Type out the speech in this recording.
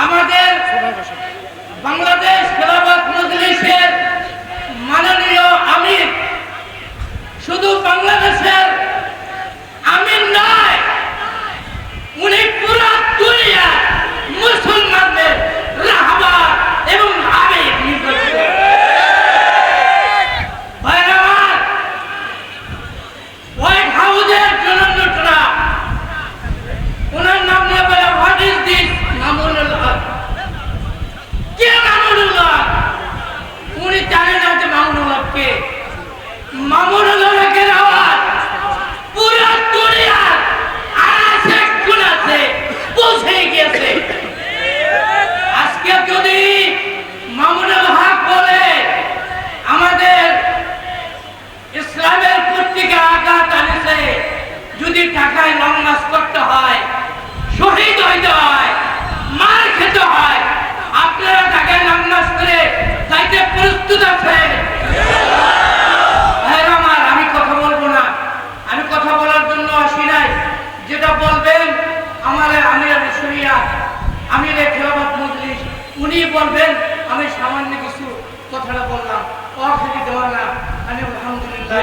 আমাদের বাংলাদেশ খেলাফত মজলিসের মাননীয় আমির শুধু বাংলাদেশের আমির নয়, উনি পুরো দুনিয়া মুসলমানদের রাহবার এবং আমির নির্বাচিত। হোয়াইট হাউসের জননেতা ওনার নাম নিয়ে বলে হোয়াট ইজ দিস মামুনুল হক। কে মামুনুল হক? উনি জানেন না যে মামুনুল হক কে। মামুনুল হকের আওয়াজ পুরো দুনিয়ার আশে কোণাতে পৌঁছে গিয়েছে। আজকে যদি মামুনুল হক বলে আমাদের ইসলামের পত্রিকা আঘাত আনেছে, যদি ঢাকায় লং মার্চ করতে হয়, শহীদ হইতে হয়, মার খেতে হয়, আপনারা ঢাকায় লং মার্চ করে যাইতে প্রস্তুত আছেন? আমার আমি কথা বলবো না, আমি কথা বলার জন্য আসি নাই। যেটা বলবেন আমার আমির শরিয়া, আমির খেলাফত মজলিস, উনি বলবেন। আমি সামান্য কিছু কথাটা বললাম, অখেরি দেওয়া না। আমি আলহামদুলিল্লাহ